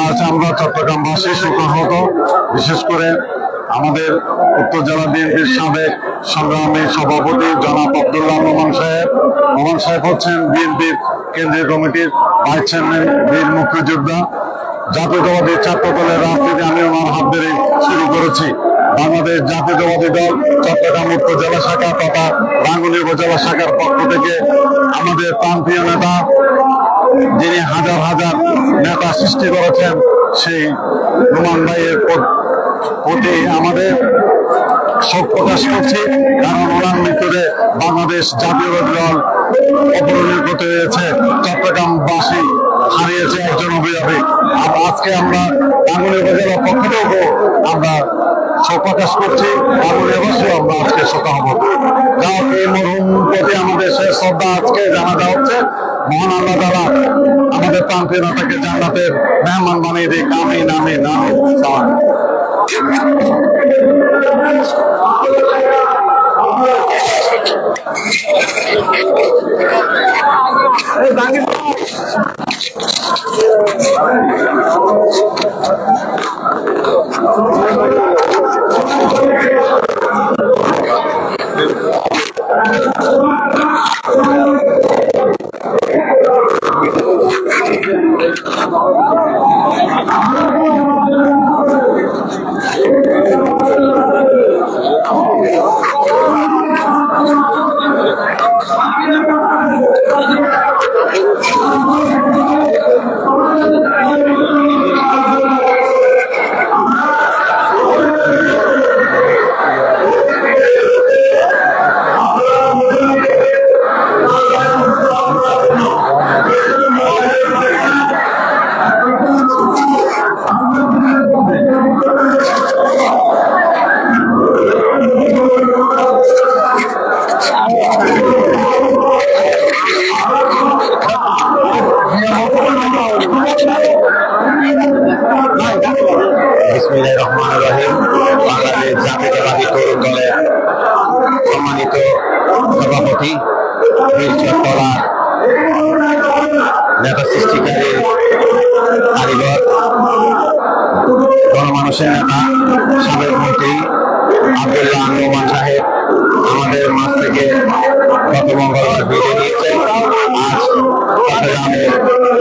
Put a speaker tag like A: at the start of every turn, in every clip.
A: আজ আমরা চট্টগ্রামবাসী শোকাহত, বিশেষ করে আমাদের উত্তর জেলা বিএনপির সাবেক সংগ্রামী সভাপতি জনাব আব্দুল্লাহ নোমান সাহেব। নোমান সাহেব হচ্ছেন বিএনপির কেন্দ্রীয় কমিটির ভাইস চেয়ারম্যান, বীর মুক্তিযোদ্ধা। জাতীয়তাবাদী ছাত্র দলের রাজনীতি আমি ওনার হাত ধরে শুরু করেছি। বাংলাদেশ জাতীয়তাবাদী দল চট্টগ্রাম উত্তর জেলা শাখা তথা রাঙ্গুনি উপজেলা শাখার পক্ষ থেকে আমাদের প্রান্তীয় নেতা, যিনি হাজার হাজার নেতা সৃষ্টি করেছেন, সেই নোমান ভাইয়ের প্রতি আমাদের শোক প্রকাশ করছি। কারণ ওনার মৃত্যুতে বাংলাদেশ জাতীয়তাবাদী দল অপরিণত হয়েছে, চট্টগ্রামবাসী হারিয়েছে একজন অভিভাবক। আর আজকে আমরা রাঙ্গুনি উপজেলার পক্ষ থেকেও আমরা শোক প্রকাশ করছি। রাঙ্গুনিয়াবাসীও আমরা আজকে শোকাহত। যাও এই মরহুম প্রতি আমাদের শেষ শ্রদ্ধা আজকে জানাজা হচ্ছে। মহান আল্লাহ তাআলা আমাদের প্রান্তীয় নেতাকে জান্নাতের মেহমান বানিয়ে দিক। আমিন আমিন আমিন। বাংলাদেশ জাতীয়তাবাদী তরুণ দলের সম্মানিত সভাপতি, বীরচট্টলা নেতা সৃষ্টিকারী কারিগর, গণমানুষের নেতা, সাবেক মন্ত্রী আব্দুল্লাহ নোমান সাহেব আমাদের মাঝ থেকে গত মঙ্গলবার বিদায় নিয়েছেন। আজ চট্টগ্রামের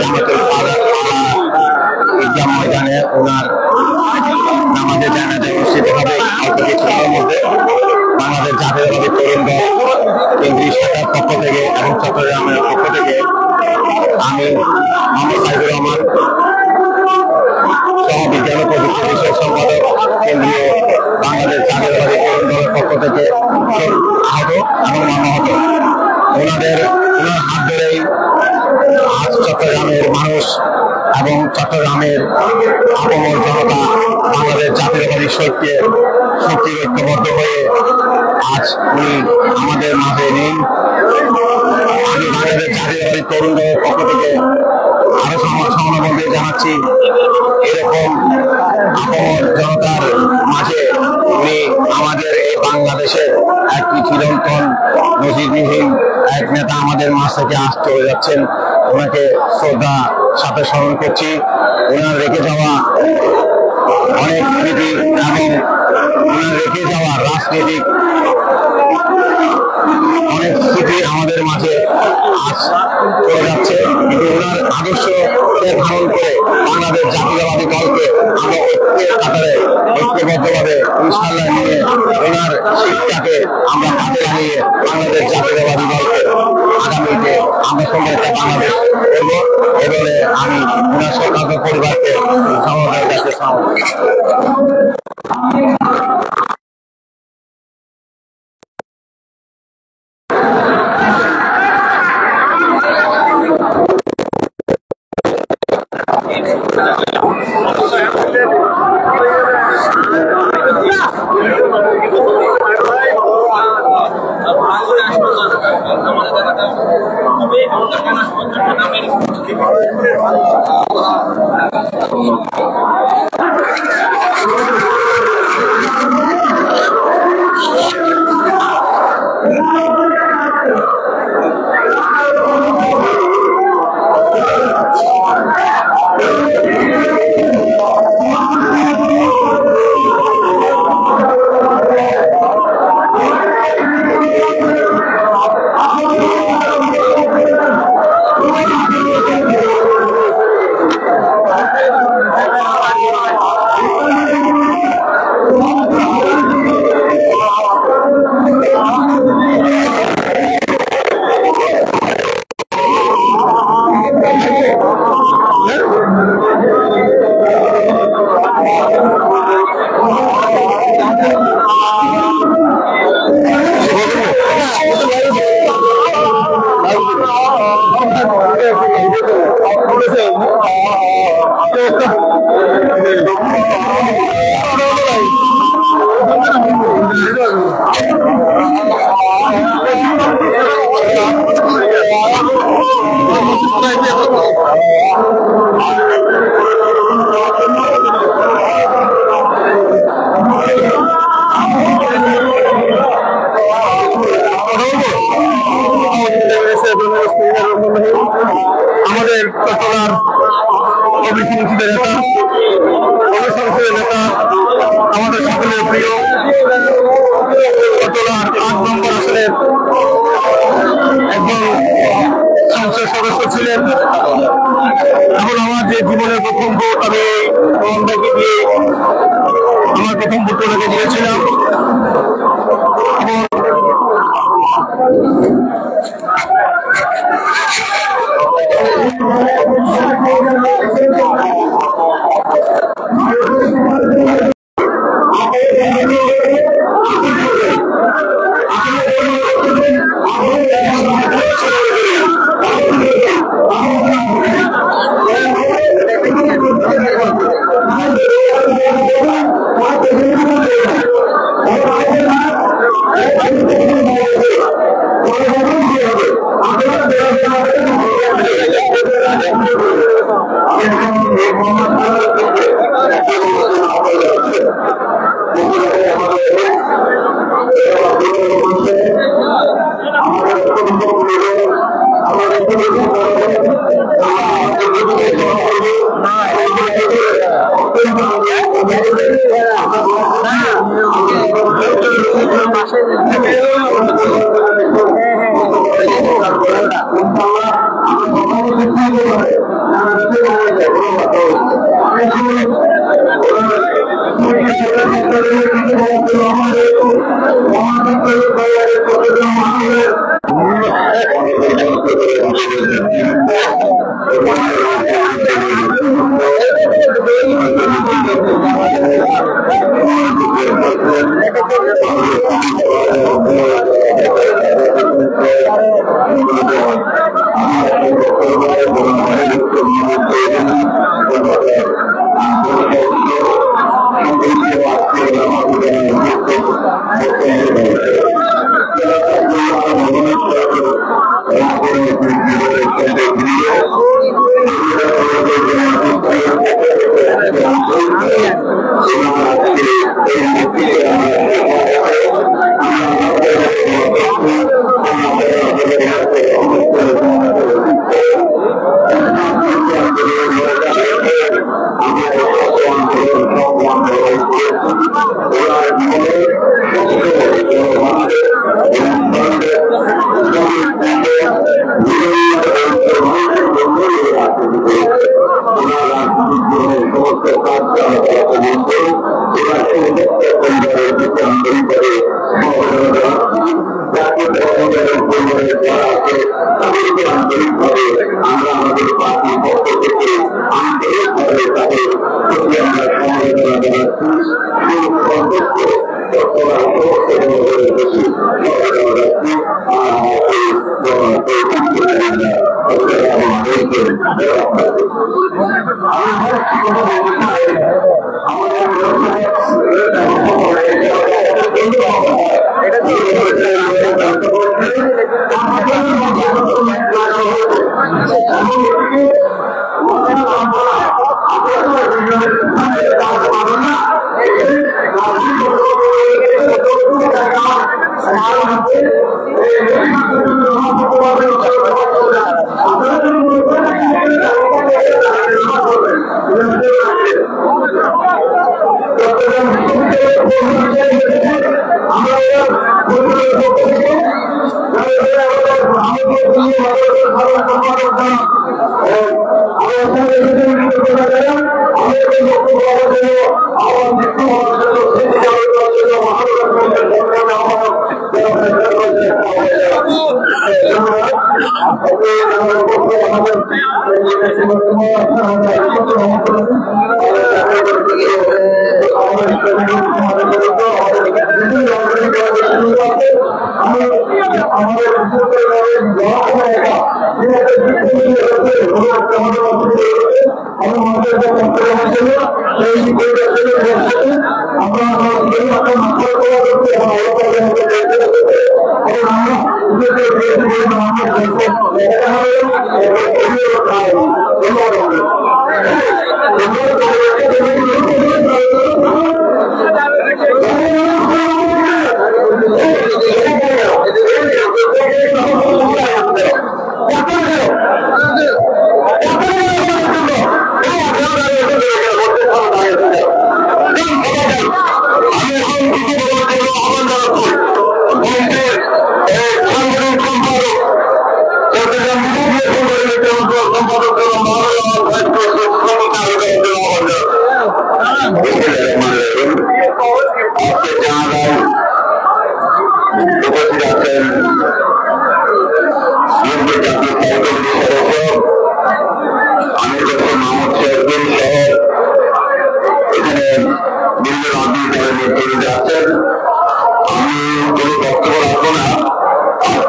A: জামাতুল পাড়া ঈদগাহ ময়দানে ওনার নামাজের জানাজা অনুষ্ঠিত হবে অল্প কিছুক্ষণের মধ্যে। বাংলাদেশ জাতীয়তাবাদী তরুণ দল কেন্দ্রীয় শাখার পক্ষ থেকে এবং চট্টগ্রামের পক্ষ থেকে আমি মোহাম্মদ সাইদুর রহমান, সহ বিজ্ঞান ও প্রযুক্তি বিষয়ক সম্পাদক, কেন্দ্রীয় বাংলাদেশ জাতীয়তাবাদী তরুণ দলের পক্ষ থেকে আহত এবং মর্মাহত। ওনার হাত ধরেই আজ চট্টগ্রামের মানুষ এবং চট্টগ্রামের আপামর জনতা বাংলাদেশ জাতীয়তাবাদী শক্তির ঐক্যবদ্ধ হয়ে আজ উনি আমাদের মাঝে নেই। আমি বাংলাদেশ জাতীয়তাবাদী তরুণ দলের পক্ষ থেকে আরো সমানবন্ধে জানাচ্ছি, এরকম আপামর জনতার মাঝে উনি আমাদের এই বাংলাদেশের একটি চিরন্তন নজিরবিহীন এক নেতা আমাদের মাঝ থেকে চলে যাচ্ছেন। ওনাকে শ্রদ্ধা সাথে স্মরণ করছি। ওনার রেখে যাওয়া অনেক স্মৃতি এবং ওনার রেখে যাওয়া রাজনৈতিক অনেক স্মৃতি আমাদের মাঝে আজ চলে যাচ্ছে। কিন্তু ওনার আদর্শকে ধারণ করে বাংলাদেশ জাতীয়তাবাদী দলকে আমরা ঐক্যের কাতারে ঐক্যবদ্ধভাবে ইনশাআল্লাহ নিয়ে ওনার শিক্ষাকে আমরা হাতে লাগিয়ে বাংলাদেশ জাতীয়তাবাদী দলকে আগামীতে আমরা সঙ্গে একটা বাংলাদেশ করবো। এবারে আমি ওনার সরকার পরিবারকে সমবেত কাছে
B: ছিলেন। এখন আমার যে জীবনের প্রথম ভোট, আমি মোহনকে দিয়ে আমার প্রথম ভোটটাকে দিয়েছিলাম।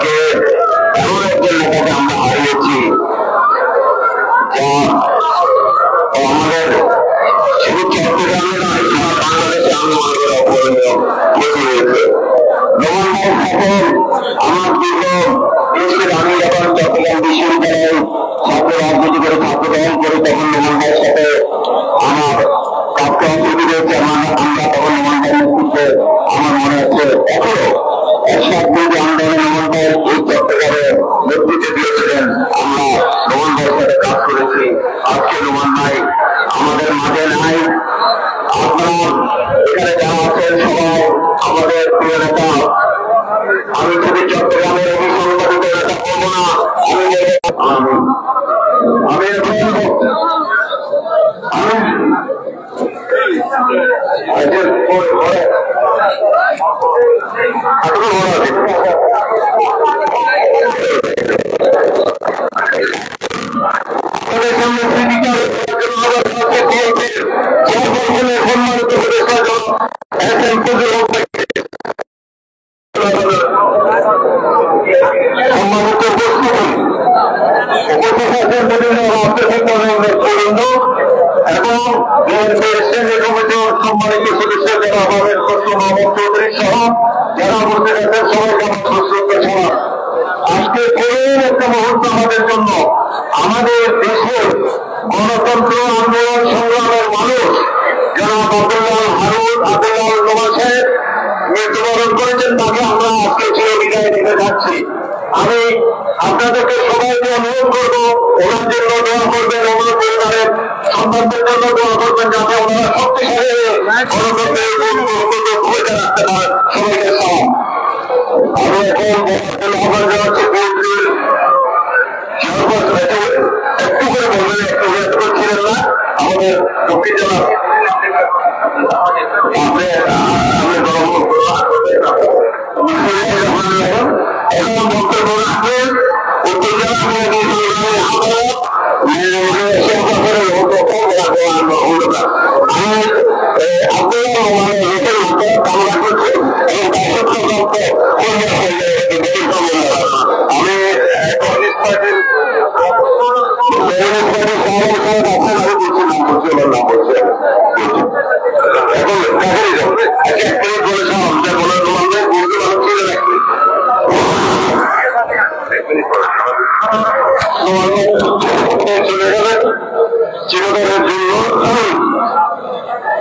B: আজকে এমন একজন নেতাকে আমরা হারিয়েছি যা আমাদের শুধু চট্টগ্রামে নয় সারা বাংলাদেশে আমাদের অপরণীয় ক্ষতি হয়েছে। নোমান ভাইয়ের সাথে আমার দীর্ঘ আমি যখন চট্টগ্রাম বিশ্ববিদ্যালয়ে ছাত্র রাজনীতি করে ছাত্র দল করি তখন নোমান ভাইয়ের সাথে আমার কাজকে অংশগ্রহণ হয়েছে। আমরা তখন নোমান ভাইয়ের নেতৃত্বে আমার মনে আছে এখনো একসাথ বিরোধী আন্দোলনে নোমান ভাইয়ের এই চট্টগ্রামে নেতৃত্বে দিয়েছিলেন। আমরা নোমান ভাইয়ের সাথে কাজ করেছি। আজকে নোমান ভাই আমাদের মাঝে নাই। আপনারা এখানে যারা আছেন সবাই আমাদের প্রিয় নেতা। আমি শুধু চট্টগ্রামের অভিসংবাদিত নেতা করবো না, আমি সম্মানিত সদস্য যারা আমাদের মোহাম্মদ চৌধুরী সহ যারা বলতে গেছেন সবাইকে আমার সুশ্রদ্ধা ছাড়া আজকে করুন একটা মুহূর্ত আমাদের জন্য। আমাদের দেশের গণতন্ত্র আন্দোলন সংগ্রামের মানুষ যারা আব্দুল্লাহ হারুন আব্দুল্লাহ নোমান সাহেব মৃত্যুবরণ করেছেন তাকে আমরা আজকে ছেড়ে বিদায় দিতে যাচ্ছি। আমি আপনাদেরকে সবাইকে অনুরোধ করবো ওনার জন্য দোয়া করবেন, ওনার পরিবারের সন্তানদের জন্য দোয়া করবেন যাতে ওনারা শক্তিশালী গণতন্ত্রের ভূমিকা রাখতে পারেন। সবাইকে সালাম। আমি এখন আহ্বান জানাচ্ছি বিএনপির একটু করে বলবেন, একটু ব্যস্ত করছিলেন না আমাদের দক্ষিণ জেলা এখন বক্তব্য রাখবেন উত্তর জেলা চলে গেলেন চিরকালের জন্য।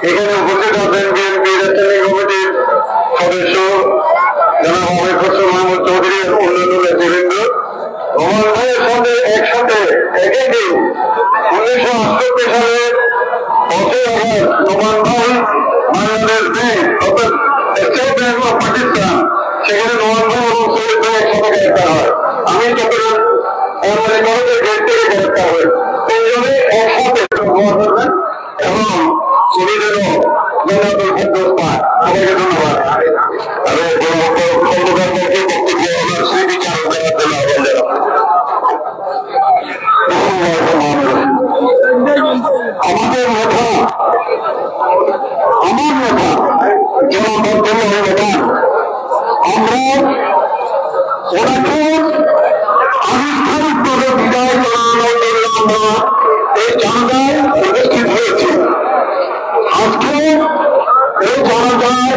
B: এখানে উপস্থিত আছেন বিএনপির স্থায়ী কমিটির সদস্য জনাব আমির খসরু মাহমুদ চৌধুরী অন্যান্য নেতৃবৃন্দ। নোমান ভাইয়ের সঙ্গে একসাথে একই দিন 1968 সালের 5 আগস্ট নোমান ভাই বাংলাদেশ ব্যাংক অর্থাৎ স্টেট ব্যাংক অফ পাকিস্তান সেখানে নোমান ভাই এবং সৈয়দ ভাই একসাথে গ্রেপ্তার হয়। আমি চট্টগ্রাম কলেজের গেট থেকে গ্রেপ্তার হয়। তিনজনে একসাথে করবেন এবং উনি যেন মেধাবী সন্তুষ্ট পায়। আমাকে ধন্যবাদ। আমি খন্দকারকে বক্তব্য আমার সেই বিচার দেওয়ার জন্য আহ্বান জানাব। আমাদের নেতা আমার নেতা জনাব আব্দুল্লাহ নোমান, আমরা ওনাকে আনুষ্ঠানিকভাবে বিদায় জানানোর জন্য আমরা এই জানাজায় উপস্থিত হয়েছি। আজকে এই জানাজায়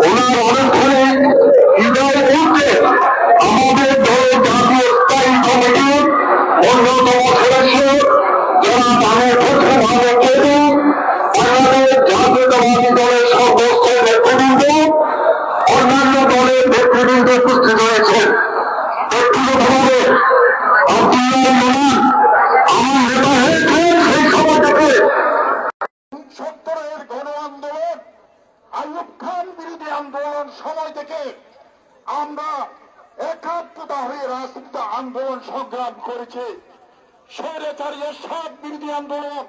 B: ওনার অনুষ্ঠানে বিদায় বলতে আমাদের দলের জাতীয় স্থায়ী কমিটির অন্যতম সদস্য যারা তাদের ক্ষেত্রভাবে কেটে বাংলাদেশ জাতীয়তাবাদী দলের সদস্য নেতৃবৃন্দ অন্যান্য দলের নেতৃবৃন্দ উপস্থিত হয়েছেন। ব্যক্তিগতভাবে আব্দুল্লাহ নোমান আমার নেতা হয়েছেন সেই সময় থেকে
C: 70-এর গণ আন্দোলন, আইয়ুব খান বিরোধী আন্দোলন সময় থেকে আমরা একাত্মতা হয়ে রাজনীতি আন্দোলন সংগ্রাম করেছি। স্বৈরাচারী এরশাদ বিরোধী আন্দোলন,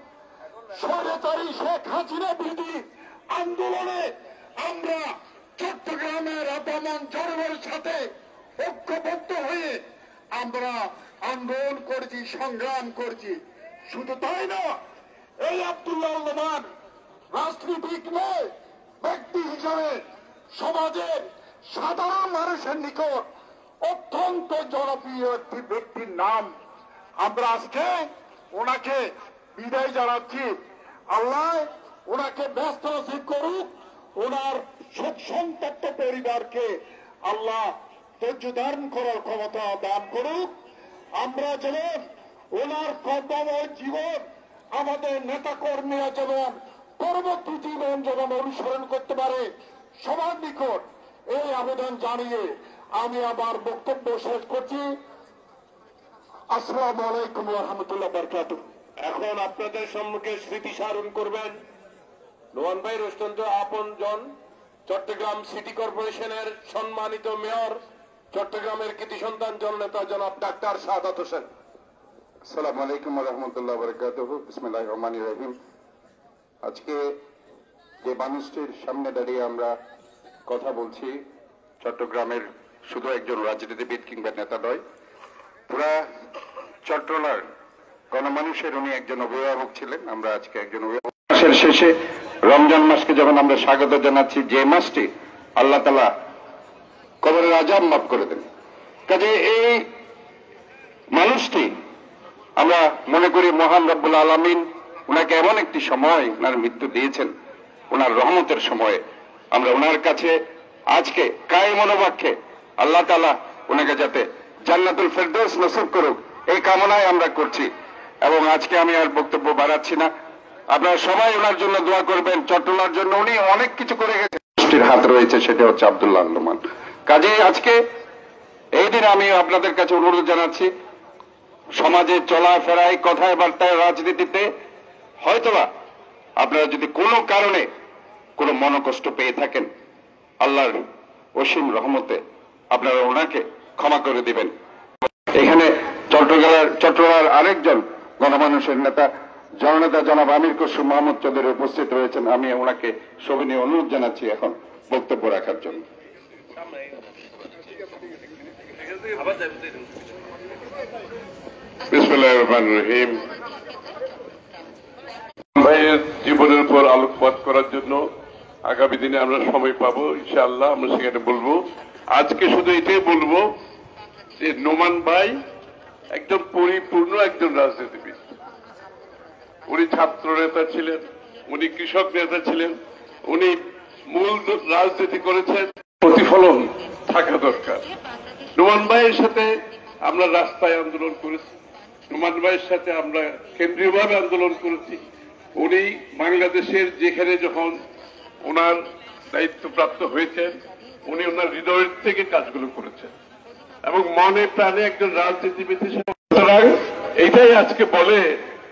C: স্বৈরাচারী শেখ হাসিনা বিরোধী আন্দোলনে আমরা চট্টগ্রামের আপামন জনগণের সাথে ঐক্যবদ্ধ হয়ে আমরা আন্দোলন করেছি, সংগ্রাম করেছি। শুধু তাই না, এই আব্দুল্লাহ নোমান রাজনীতিক নয়, ব্যক্তি হিসাবে সমাজের সাধারণ মানুষের নিকট অত্যন্ত অত্যন্ত জনপ্রিয় একটি ব্যক্তির নাম। আমরা আজকে ওনাকে বিদায় জানাচ্ছি। আল্লাহ ওনাকে ব্যস্ত নসিব করুক, ওনার শোক সন্তপ্ত পরিবারকে আল্লাহ ধৈর্য ধারণ করার ক্ষমতা দান করুক। আমরা যেমন ওনার কর্মময় জীবন, আমাদের নেতা কর্মীরা যেমন পরবর্তী জীবন যেমন অনুসরণ করতে পারে, সবার নিকট এই আবেদন জানিয়ে আমি আমার বক্তব্য শেষ করছি। আসসালামু আলাইকুম ওয়া রাহমাতুল্লাহি ওয়া বারাকাতুহু।
D: এখন আপনাদের সম্মুখে স্মৃতি স্মারণ করবেন নোমান ভাই অত্যন্ত আপন জন, চট্টগ্রাম সিটি কর্পোরেশনের সম্মানিত মেয়র, চট্টগ্রামের কৃতি সন্তান জননেতা জনাব ডাক্তার সাদাত হোসেন।
E: আসসালামু আলাইকুম ওয়া রাহমাতুল্লাহি ওয়া বারাকাতুহু। বিসমিল্লাহির রহমানির রহিম। আজকে যে মানুষটির সামনে দাঁড়িয়ে আমরা কথা বলছি, চট্টগ্রামের শুধু একজন রাজনীতিবিদ কিংবা নেতা নয়, পুরা চট্টলার গণমানুষের উনি একজন অভিভাবক ছিলেন। আমরা আজকে একজন অভিভাবক মাসের শেষে রমজান মাসকে যখন আমরা স্বাগত জানাচ্ছি, যে মাসটি আল্লাহ তাআলা কবরের আযাব মাফ করে দেন, কাজে এই মানুষটি আমরা মনে করি মহান রব্বুল আলামিন ওনাকে এমন একটি সময় ওনার মৃত্যু দিয়েছেন, ওনার রহমতের সময়ে। আমরা ওনার কাছে আজকে কায়ে মনোবাক্যে আল্লাহ তাআলা ওনাকে যাতে জান্নাতুল ফেরদৌস নসিব করুক, এই কামনায় আমরা করছি। এবং আজকে আমি আর বক্তব্য বাড়াচ্ছি না, আপনারা সবাই ওনার জন্য দোয়া করবেন। চট্টলার জন্য উনি অনেক কিছু করে গেছেন, গোষ্ঠীর হাত রয়েছে, সেটা হচ্ছে আব্দুল্লাহ নোমান। কাজেই আজকে এই দিন আমি আপনাদের কাছে অনুরোধ জানাচ্ছি, সমাজে চলাফেরায়, কথায় বার্তায়, রাজনীতিতে হয়তোবা আপনারা যদি কোনো কারণে কোনো মনোকষ্ট পেয়ে থাকেন, আল্লাহর অসীম রহমতে আপনারা ওনাকে ক্ষমা করে দিবেন। এখানে চট্টগ্রামের আরেকজন গণমানুষের নেতা জননেতা জনাব আমির খসরু মোহাম্মদ চৌধুরী উপস্থিত রয়েছেন। আমি ওনাকে সবিনয় অনুরোধ জানাচ্ছি এখন বক্তব্য রাখার জন্য।
F: বিসমিল্লাহির রহমানির রহিম। ভাইয়ের জীবনের উপর আলোকপাত করার জন্য আগামী দিনে আমরা সময় পাবো, ইনশাআল্লাহ আমরা সেখানে বলবো। আজকে শুধু এটাই বলবো যে নোমান ভাই একদম পরিপূর্ণ একজন রাজনীতিবিদ। উনি ছাত্র নেতা ছিলেন, উনি কৃষক নেতা ছিলেন, উনি মূল রাজনীতি করেছেন। প্রতিফলন থাকা দরকার। নোমান ভাইয়ের সাথে আমরা রাস্তায় আন্দোলন করেছি, নোমান ভাইয়ের সাথে আমরা কেন্দ্রীয়ভাবে আন্দোলন করেছি। উনি বাংলাদেশের যেখানে যখন ওনার দায়িত্বপ্রাপ্ত হয়েছেন, উনি ওনার হৃদয়ের থেকে কাজগুলো করেছেন এবং মনে প্রাণে একজন রাজনীতিবিদ হিসেবে। সুতরাং এইটাই আজকে বলে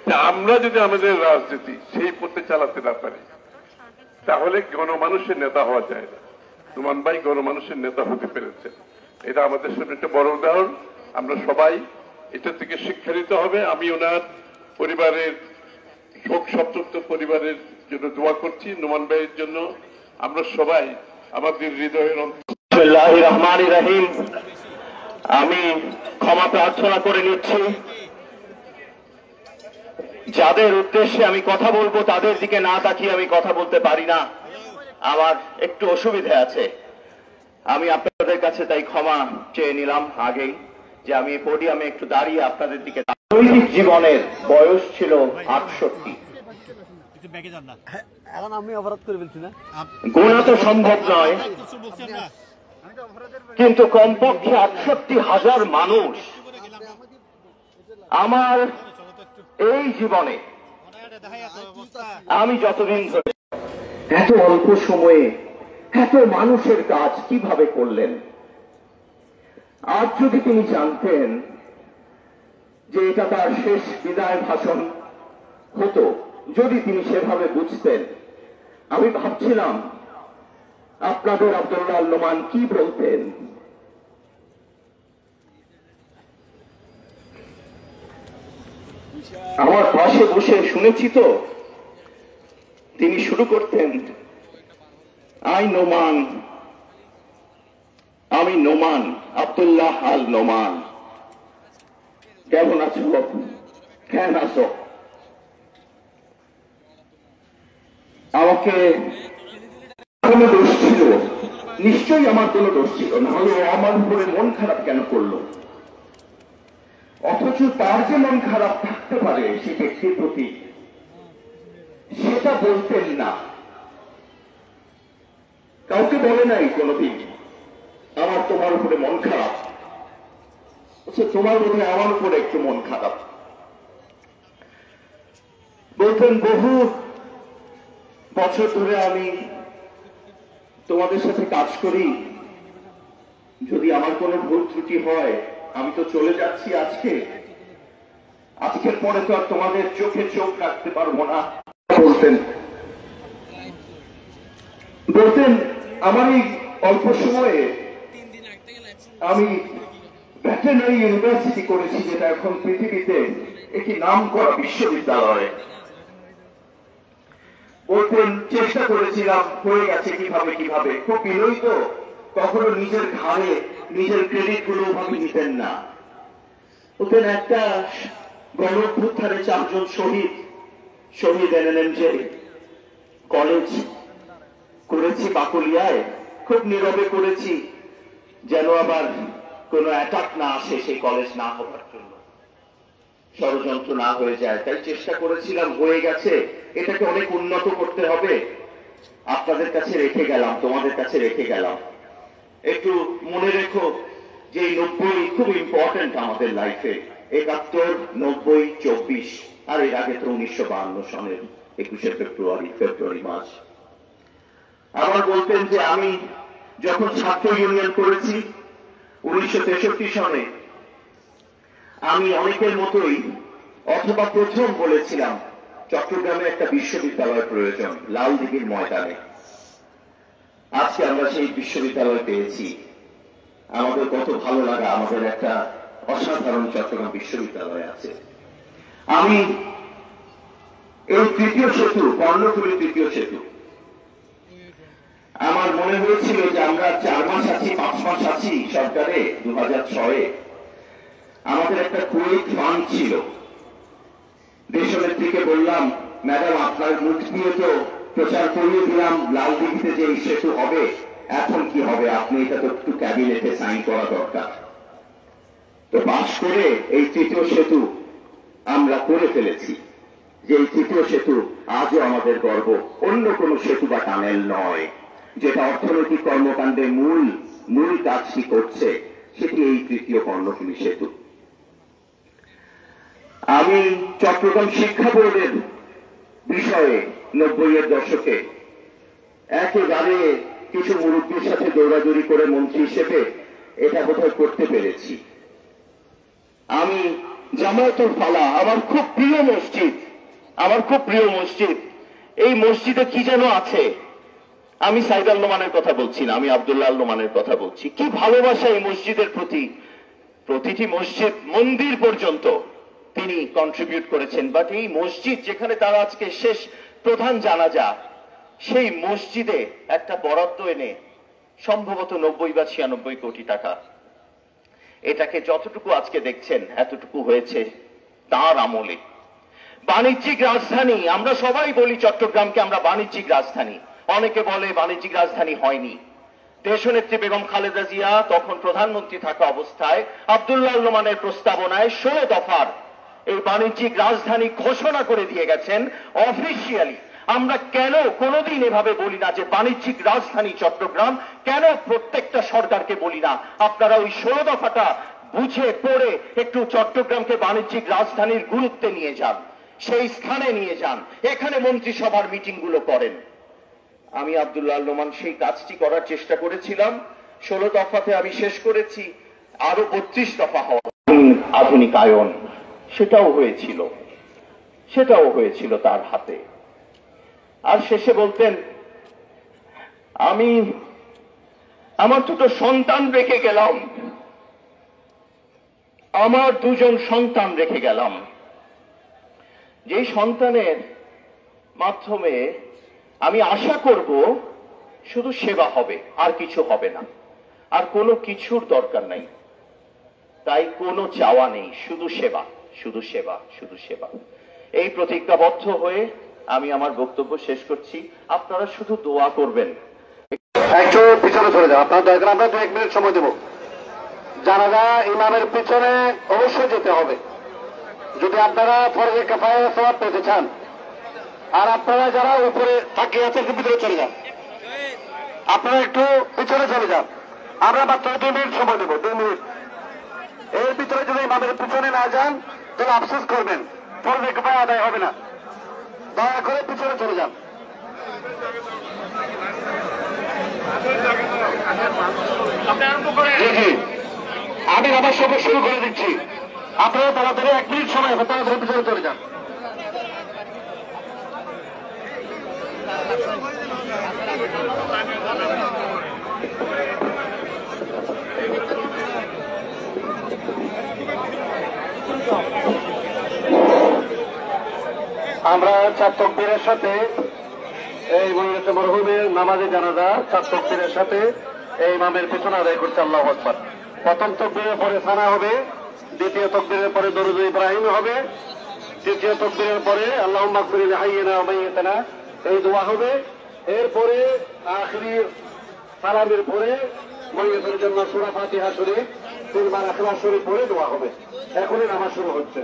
F: যে আমরা যদি আমাদের রাজনীতি সেই পথে চালাতে না পারি, তাহলে গণমানুষের নেতা হওয়া যায় না। নোমান ভাই গণমানুষের নেতা হতে পেরেছেন, এটা আমাদের সামনে একটা বড় উদাহরণ। আমরা সবাই এটা থেকে শিক্ষা নিতে হবে। আমি ওনার পরিবারের, শোক সন্তপ্ত পরিবারের জন্য দোয়া করছি, নোমান ভাইয়ের জন্য আমরা সবাই আমাদের হৃদয়ের।
B: বিসমিল্লাহির রহমানির রহিম। আমি ক্ষমা প্রার্থনা করে নিচ্ছি। যাদের উদ্দেশ্যে আমি কথা বলবো তাদের দিকে না তাকিয়ে আমি কথা বলতে পারি না, আমার একটু অসুবিধা আছে। আমি আপনাদের কাছে তাই ক্ষমা চেয়ে নিলাম আগেই, যে আমি পোডিয়ামে একটু দাঁড়িয়ে আপনাদের দিকে। রাজনৈতিক জীবনের বয়স ছিল 68।
G: এখন আমি অপরাধ করে বলছি না,
B: গোনা তো সম্ভব নয়, কিন্তু কমপক্ষে 68,000 মানুষ আমার এই জীবনে, আমি যতদিন ধরে, এত অল্প সময়ে এত মানুষের কাজ কিভাবে করলেন। আজ যদি তিনি জানতেন যে এটা তার শেষ বিদায় ভাষণ হতো, যদি তিনি সেভাবে বুঝতেন, আমি ভাবছিলাম আপনাদের আব্দুল্লাহ নোমান কি বলতেন। আমার পাশে বসে শুনেছি তো, তিনি শুরু করতেন, আমি নোমান, আব্দুল্লাহ আল নোমান। কেমন আছো? কেন আছো? আমাকে দোষ ছিল
G: নিশ্চয়ই আমার কোনো দোষ ছিল, না হলে ও আমার উপরে মন খারাপ কেন করলো? অথচ তার যে মন খারাপ থাকতে পারে সেই ব্যক্তির প্রতি, সেটা বলতেন না। কাউকে বলে নাই কোনোদিন আমার তোমার উপরে মন খারাপ, তোমার উপরে আমার উপরে একটু মন খারাপ। বলতেন বহু বছর ধরে আমি তোমাদের সাথে কাজ করি, যদি আমার কোনো ভুল ত্রুটি হয় আমি তো চলে যাচ্ছি আজকের পরে তো আর তোমাদের চোখে চোখ রাখতে পারবো না। বলতেন আমার এই অল্প সময়ে আমি ভেটেরিনারি ইউনিভার্সিটি করেছি, যেটা এখন পৃথিবীতে একটি নাম করা বিশ্ববিদ্যালয়। বলতেন চেষ্টা করেছিলাম, হয়ে গেছে কিভাবে, খুব বিনয়িত, কখনো নিজের ঘাড়ে নিজের ক্রেডিট গুলো ভাবে নিতেন না। বলতেন একটা গণ অভ্যুত্থানে 4 জন শহীদ NNMJ কলেজ করেছি বাকলিয়ায়, খুব নীরবে করেছি, যেন আবার কোন অ্যাটাক না আসে সেই কলেজ না হওয়ার জন্য, ষড়যন্ত্র না হয়ে যায়। তাই চেষ্টা করেছিলাম, হয়ে গেছে, এটাকে অনেক উন্নত করতে হবে। আপনাদের কাছে রেখে গেলাম, তোমাদের কাছে রেখে গেলাম। একটু মনে রেখো যে এই 90 খুব ইম্পর্টেন্ট আমাদের লাইফে, 71, 90, 24, আর এর আগে তো 1952 সনের 21শে ফেব্রুয়ারি মাস। আবার বলতেন যে আমি যখন ছাত্র ইউনিয়ন করেছি 1963 সনে, আমি অনেকের মতোই অথবা প্রথম বলেছিলাম চট্টগ্রামে একটা বিশ্ববিদ্যালয় প্রয়োজন, লালদিঘির ময়দানে। আজকে আমরা সেই বিশ্ববিদ্যালয় পেয়েছি, আমাদের কত ভালো লাগা, আমাদের একটা অসাধারণ চট্টগ্রাম বিশ্ববিদ্যালয় আছে। আমি এই 3য় সেতু, কর্ণফুলী 3য় সেতু, আমার মনে হয়েছিল যে আমরা 4 মাস আছি, 5 মাস আছি সরকারে 2006-এ। আমাদের একটা কুয়েত ফান্ড ছিল, দেশনেত্রীকে বললাম, ম্যাডাম আপনার মুখ দিয়ে তো প্রচার করিয়ে দিলাম লালদিঘিতে যে এই সেতু হবে, এখন কি হবে, আপনি এটা তো একটু ক্যাবিনেটে সাইন করা দরকার। তো পাশ করে এই 3য় সেতু আমরা করে ফেলেছি, যে এই 3য় সেতু আজও আমাদের গর্ব, অন্য কোনো সেতু বা টানেল নয়। যেটা অর্থনৈতিক কর্মকাণ্ডে মূল কাজটি করছে, সেটি এই 3য় কর্ণফুলী সেতু। আমি চট্টগ্রাম শিক্ষা বোর্ডের বিষয়ে 90-এর দশকে একেবারে কিছু মুরব্বীর সাথে দৌড়াদৌড়ি করে মন্ত্রী হিসেবে এটা বোধহয় করতে পেরেছি। আমি জামায়াতুল ফালাহ, আমার খুব প্রিয় মসজিদ, এই মসজিদে কি যেন আছে, আমি সাইদ আল নোমানের কথা বলছি না, আমি আব্দুল্লাহ আল নোমানের কথা বলছি। কি ভালোবাসা এই মসজিদের প্রতি, প্রতিটি মসজিদ মন্দির পর্যন্ত তিনি কন্ট্রিবিউট করেছেন। বাট এই মসজিদ যেখানে তার আজকে শেষ প্রধান জানাজা, সেই মসজিদে একটা বরাদ্দ এনে সম্ভবত 90 বা 96 কোটি টাকা, এটাকে যতটুকু আজকে দেখছেন এতটুকু হয়েছে তার আমলে। বাণিজ্যিক রাজধানী, আমরা সবাই বলি চট্টগ্রামকে আমরা বাণিজ্যিক রাজধানী, অনেকে বলে বাণিজ্যিক রাজধানী হয়নি। দেশনেত্রী বেগম খালেদা জিয়া তখন প্রধানমন্ত্রী থাকা অবস্থায় আব্দুল্লাহ আল নোমানের প্রস্তাবনায় 16 দফার এই বাণিজ্যিক রাজধানী ঘোষণা করে দিয়ে গেছেন অফিসিয়ালি। আমরা কেন কোনোদিন এভাবে বলি না যে বাণিজ্যিক রাজধানী চট্টগ্রাম, কেন প্রত্যেকটা সরকারকে বলি না আপনারা ওই 16 দফাটা বুঝে পড়ে একটু চট্টগ্রামকে বাণিজ্যিক রাজধানীর গুরুত্বে নিয়ে যান, সেই স্থানে নিয়ে যান, এখানে মন্ত্রিসভার মিটিং গুলো করেন। আমি আব্দুল্লাহ আল নোমান সেই কাজটি করার চেষ্টা করেছিলাম। 16 দফাতে আমি শেষ করেছি, আরো 32 দফা হওয়া আধুনিকায়ন, সেটাও হয়েছিল তার হাতে। আর শেষে বলতেন, আমি আমার 2টো সন্তান রেখে গেলাম, আমার 2 জন সন্তান রেখে গেলাম, যেই সন্তানের মাধ্যমে আমি আশা করব শুধু সেবা হবে, আর কিছু হবে না, আর কোনো কিছুর দরকার নাই, তাই কোনো চাওয়া নেই, শুধু সেবা, শুধু সেবা, শুধু সেবা। এই প্রতিজ্ঞাবদ্ধ হয়ে আমি আমার বক্তব্য শেষ করছি। আপনারা শুধু দোয়া করবেন।
C: একটু পিছনে চলে যাও আপনার দয়া করে, আমরা 2-1 মিনিট সময় দেব। জানাজা ইমামের পিছনে অবশ্যই যেতে হবে যদি আপনারা ফরজে কিফায়া সওয়াব পেতে চান। আর আপনারা যারা উপরে তাকিয়ে আছেন একটু ভিতরে চলে যান, আপনারা একটু পিছনে চলে যান। আমরা মাত্র 2 মিনিট সময় দেব, 2 মিনিট। এর ভিতরে যদি ইমামের পিছনে না যান তাহলে আফসোস করবেন, ফরজে কিফায়া আদায় হবে না। দয়া করে পিছনে চলে যান। জি জি, আমি আমার সফর শুরু করে দিচ্ছি, আপনারা তাড়াতাড়ি 1 মিনিট সময় হবে, তাড়াতাড়ি পিছনে চলে যান। আমরা 4 তাকবীরের সাথে এই মরহুমের নামাজে জানাজা 4 তাকবীরের সাথে এই ইমামের পিছনে আদায় করছে। আল্লাহু আকবার। প্রথম তাকবীরের পরে সানা হবে, দ্বিতীয় তাকবীরের পরে দরুদ ইব্রাহিম হবে, তৃতীয় তাকবীরের পরে আল্লাহুম্মা আগফির লিহাইয়িনা ওয়া মাইয়িতিনা এই দোয়া হবে। এরপরে আখিরি সালামের পরে মাইয়িতের জন্য সূরা ফাতিহা শরীফ 3 বার ইখলাস শরীফ পড়ে দোয়া হবে। এখনই নামাজ শুরু হচ্ছে।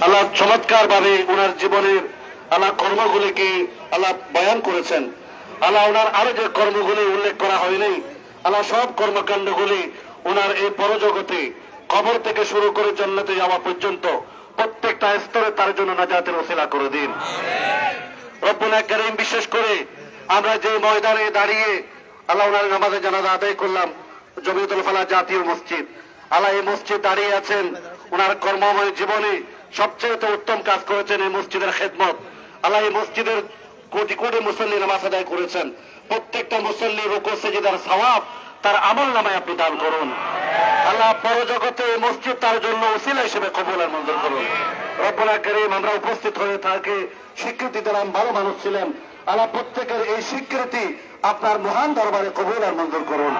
C: আল্লাহ চমৎকার ভাবে ওনার জীবনের আল্লাহ কর্মগুলিকে আল্লাহ বয়ান করেছেন। আল্লাহ ওনার আরো যে কর্মগুলি উল্লেখ করা হয়নি, আল্লাহ সব কর্মকাণ্ডগুলি ওনার এই পরজগতে কবর থেকে শুরু করে জান্নাতে যাওয়া পর্যন্ত প্রত্যেকটা স্তরে তার জন্য নাজাতের ওসিলা করে দিন রব্বুল কারীম। বিশেষ করে আমরা যে ময়দানে দাঁড়িয়ে আল্লাহ ওনার নামাজে জানাজা আদায় করলাম, জমিয়তুল ফালাহ জাতীয় মসজিদ, আল্লাহ এই মসজিদ দাঁড়িয়ে আছেন, ওনার কর্মময় জীবনে সবচেয়ে উত্তম কাজ করেছেন এই মসজিদের খেদমত। আল্লাহ এই মসজিদের কোটি কোটি মুসল্লি নামাজ আদায় করেছেন, প্রত্যেকটা মুসল্লি রুকু সিজদার সওয়াব তার আমল নামায় আপনি দান করুন। আল্লাহ পরজগতে এই মসজিদ তার জন্য ওসিলা হিসেবে কবুল আর মঞ্জুর করুন রব্বুল কারীম। আমরা উপস্থিত হয়ে তাকে স্বীকৃতি দিলাম, ভালো মানুষ ছিলেন। আল্লাহ প্রত্যেকের এই স্বীকৃতি আপনার মহান দরবারে কবুল আর মঞ্জুর করুন।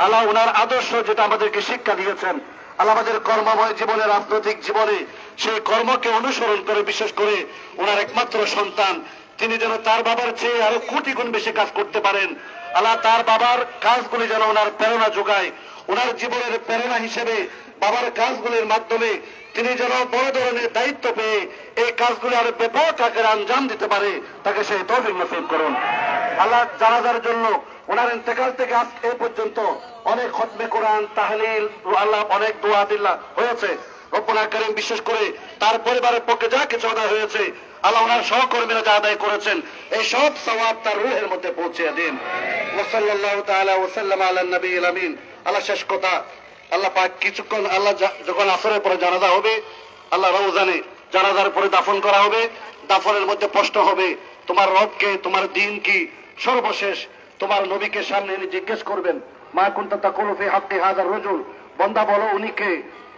C: আল্লাহ ওনার আদর্শ যেটা আমাদেরকে শিক্ষা দিয়েছেন, আল্লাহ আমাদের কর্মময় জীবনে, রাজনৈতিক জীবনে সেই কর্মকে অনুসরণ করে, বিশেষ করে ওনার একমাত্র সন্তান তিনি যেন তার বাবার চেয়ে আরো কোটি গুণ বেশি কাজ করতে পারেন। আল্লাহ তার বাবার কাজগুলি যেন ওনার প্রেরণা যোগায়, ওনার জীবনের প্রেরণা হিসেবে বাবার কাজগুলির মাধ্যমে তিনি যেন বড় ধরনের দায়িত্ব পেয়ে এই কাজগুলি আরো ব্যাপক আকারে আঞ্জাম দিতে পারে, তাকে সেই তৌফিক নসিব করুন। আল্লাহ জানাজার জন্য ওনার ইন্তেকাল থেকে আজ এই পর্যন্ত অনেক খতমে কোরআন, তাহলিল, আল্লাহ অনেক দোয়া দিল্লাহ হয়েছে রব্বুল কারীম। বিশেষ করে তার পরিবারের পক্ষে যা কিছু আদায় হয়েছে, আল্লাহ ওনার সহকর্মীরা যা আদায় করেছেন, এই সব সওয়াব তার রূহের মধ্যে পৌঁছে দিন। ওয়া সাল্লাল্লাহু তাআলা ওয়া সাল্লামা আলা নবিয়িল আমিন। আল্লাহ শেষ কথা, আল্লাহ পাক কিছুক্ষণ আল্লাহ যখন আসরের পরে জানাজা হবে, আল্লাহ রওজানে জানাজার পরে দাফন করা হবে, দাফনের মধ্যে প্রশ্ন হবে তোমার রবকে, তোমার দিন কি, সর্বশেষ তোমার নবীকে সামনে এনে জিজ্ঞেস করবেন মা কুনতা তাকুলু ফি হাক্কি হাযার রাজুল, বান্দা বলো উনি কে।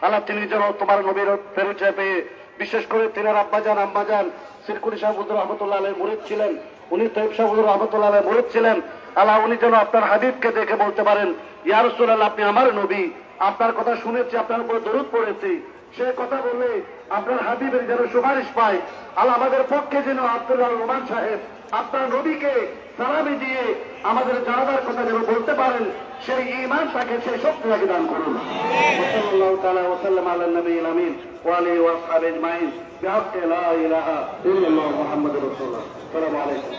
C: আল্লাহ তিনি যেন তোমার নবীর পরিচয় পেয়ে, বিশেষ করে তিনার আব্বাজান আম্মাজান সিরকুরি শাহ হুজুর রহমতুল্লাহ আলাইহি মুরিদ ছিলেন, উনি তৈয়ব শাহ হুজুর রহমতুল্লাহ আলাইহি মুরিদ ছিলেন। আল্লাহ উনি যেন আপনার হাবিবকে দেখে বলতে পারেন ইয়া রাসূলুল্লাহ আপনি আমার নবী, আপনার কথা শুনেছি, আপনার উপর দরুদ পড়েছি। সে কথা বললে আপনার হাবিবের যেন সুপারিশ পায়। আল্লাহ আমাদের পক্ষে যেন আব্দুল্লাহ রহমান সাহেব আপনার নবীকে সালামি দিয়ে আমাদের জানাজার কথা যেন বলতে পারেন, সেই ঈমান তাকে, সেই শক্তি তাকে দান করুন। সাল্লাল্লাহু তাআলা ওয়া সাল্লাম আলা নবিয়িল আমিন ওয়া আলিহি ওয়া আসহাবিহি আজমাইন বিহাক্কি লা ইলাহা ইল্লাল্লাহ মুহাম্মাদুর রাসূলুল্লাহ। আসসালামু আলাইকুম।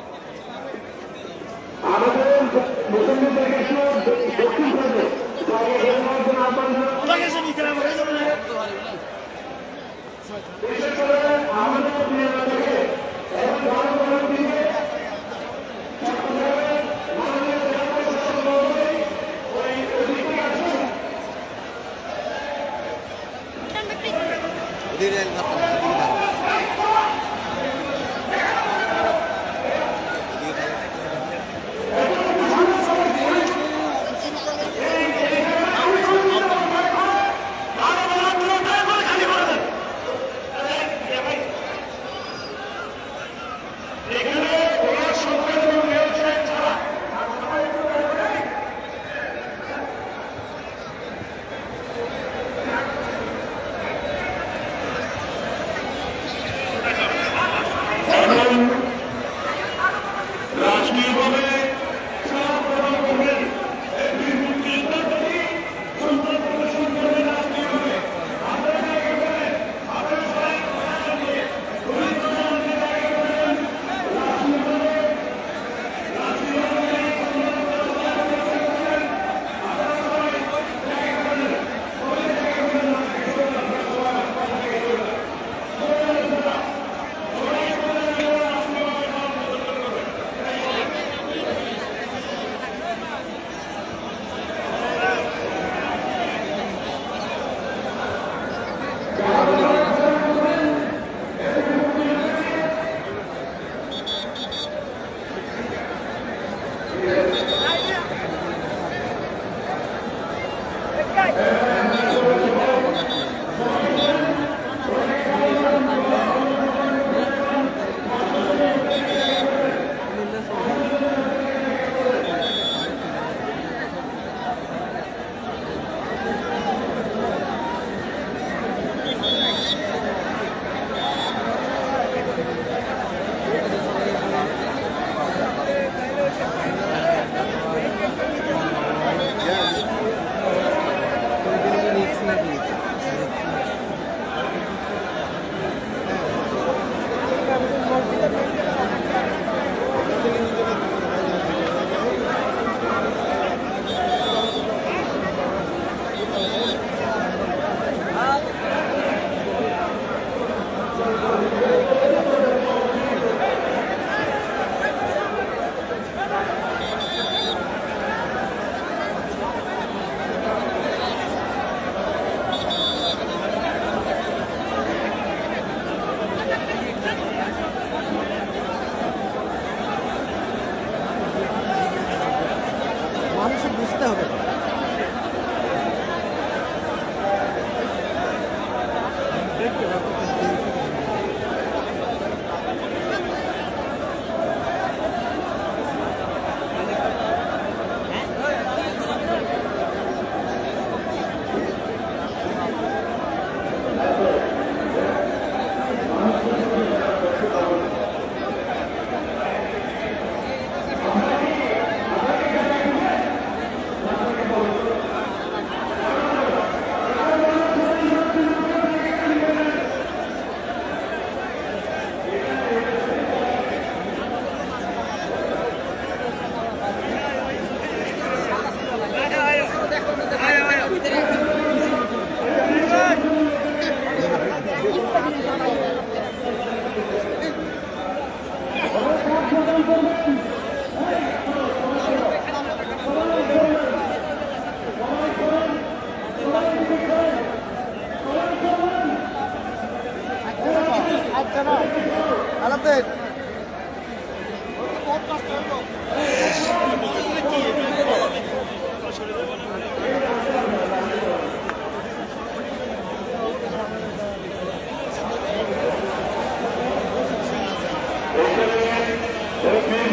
C: আমাদের মুসলিমদেরকে দক্ষিণ ভারতে বিশেষ করে আমাদের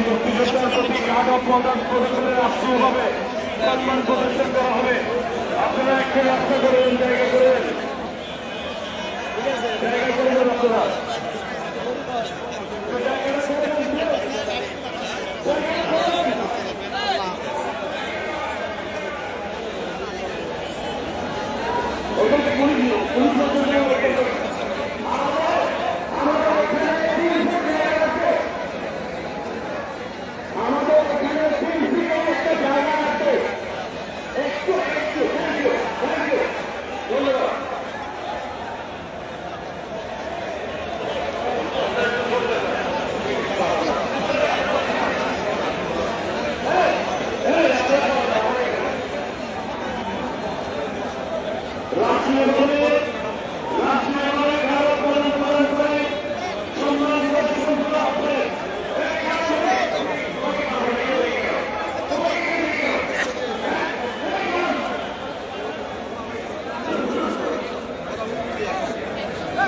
D: মুক্তিযোদ্ধার প্রতি গাঢ় প্রদর্শনের রাষ্ট্রীয়ভাবে সম্মান প্রদর্শন করা হবে। আপনারা একটু রাস্তা করবেন, জায়গা করবেন, জায়গা করবেন আপনারা।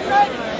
H: Hey!